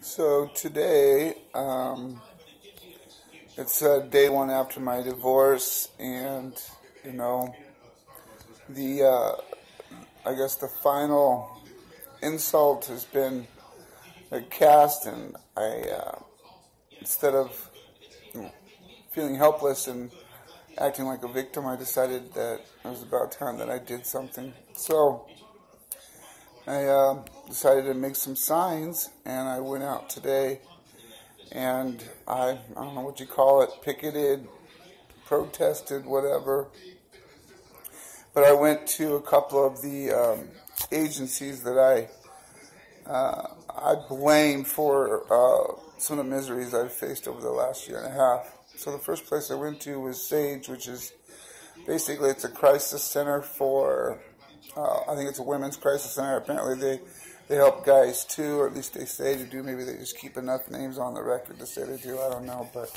So today, it's day one after my divorce, and you know, the I guess the final insult has been cast, and instead of feeling helpless and acting like a victim, I decided that it was about time that I did something. So I decided to make some signs, and I went out today, and I don't know what you call it, picketed, protested, whatever. But I went to a couple of the agencies that I blame for some of the miseries I've faced over the last year and a half. So the first place I went to was S.A.G.E, which is basically it's a crisis center for, I think it's a women's crisis center. Apparently they help guys too, or at least they say to do. Maybe they just keep enough names on the record to say they do. I don't know. But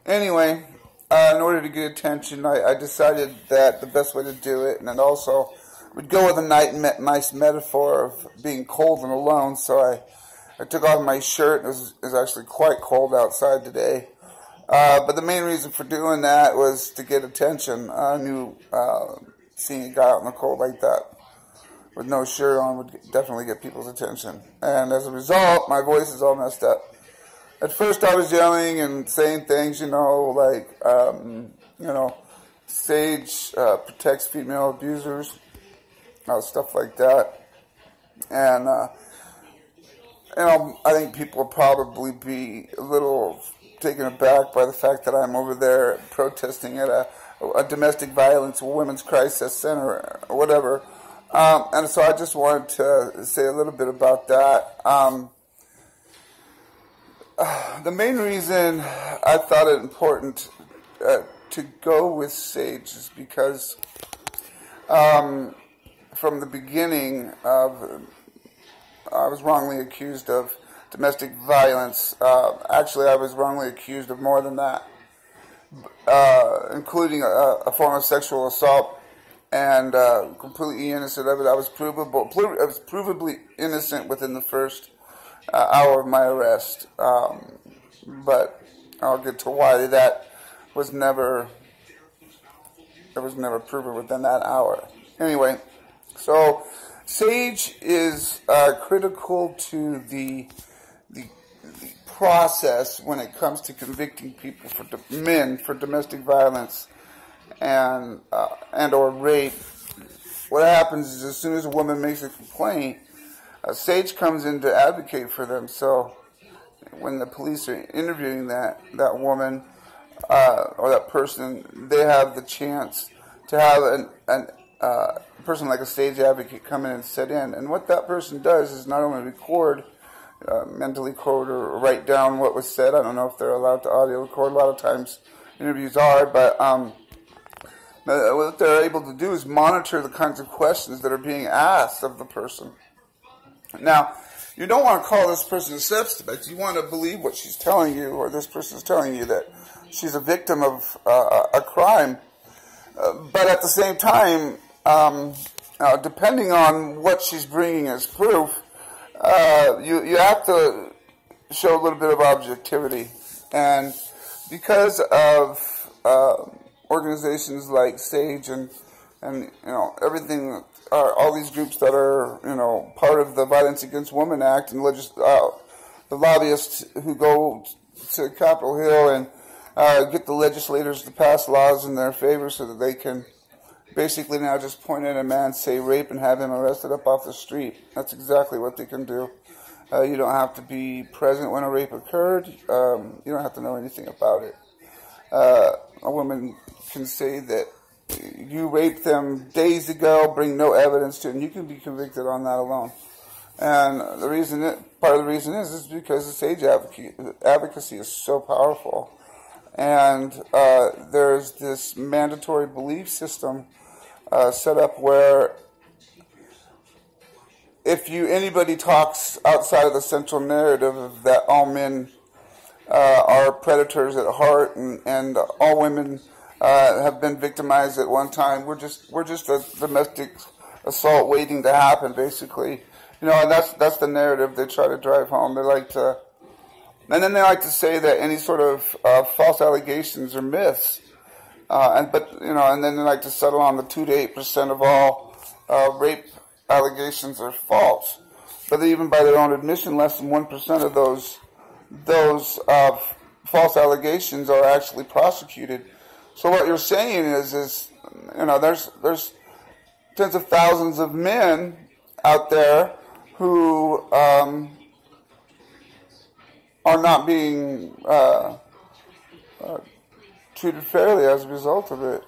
anyway, in order to get attention, I decided that the best way to do it, and it also would go with a nice metaphor of being cold and alone. So I took off my shirt. It was actually quite cold outside today. But the main reason for doing that was to get attention. I knew seeing a guy out in the cold like that with no shirt on would definitely get people's attention. And as a result, my voice is all messed up. At first I was yelling and saying things, like, S.A.G.E protects female abusers, stuff like that. And, I think people will probably be a little taken aback by the fact that I'm over there protesting at a domestic violence, women's crisis center, or whatever. And so I just wanted to say a little bit about that. The main reason I thought it important to go with S.A.G.E is because from the beginning I was wrongly accused of domestic violence. Actually, I was wrongly accused of more than that, including a form of sexual assault, and completely innocent of it. I was provably innocent within the first hour of my arrest, but I'll get to why that was never proven within that hour. Anyway, so S.A.G.E is critical to the process when it comes to convicting people men for domestic violence and or rape. What happens is, as soon as a woman makes a complaint, S.A.G.E comes in to advocate for them. So when the police are interviewing that woman or that person, they have the chance to have a person like a S.A.G.E advocate come in and sit in. And what that person does is not only record, mentally code or write down what was said. I don't know if they're allowed to audio record. A lot of times interviews are, but what they're able to do is monitor the kinds of questions that are being asked of the person. Now, you don't want to call this person a suspect. You want to believe what she's telling you, or this person's telling you, that she's a victim of a crime. But at the same time, depending on what she's bringing as proof, you have to show a little bit of objectivity. And because of organizations like S.A.G.E and everything, all these groups that are part of the Violence Against Women Act, and the lobbyists who go to Capitol Hill and get the legislators to pass laws in their favor so that they can basically now just point at a man, say rape, and have him arrested up off the street. That's exactly what they can do. You don't have to be present when a rape occurred. You don't have to know anything about it. A woman can say that you raped them days ago, bring no evidence to it, and you can be convicted on that alone. And part of the reason is because the S.A.G.E advocacy is so powerful. And there's this mandatory belief system set up where if anybody talks outside of the central narrative of that all men are predators at heart and all women have been victimized at one time, we're just a domestic assault waiting to happen, basically. You know, and that's the narrative they try to drive home. They like to, and then they like to say that any sort of false allegations are myths. And then they like to settle on the 2 to 8% of all rape allegations are false. But even by their own admission, less than 1% of those false allegations are actually prosecuted. So what you're saying is there's tens of thousands of men out there who are not being treated fairly as a result of it.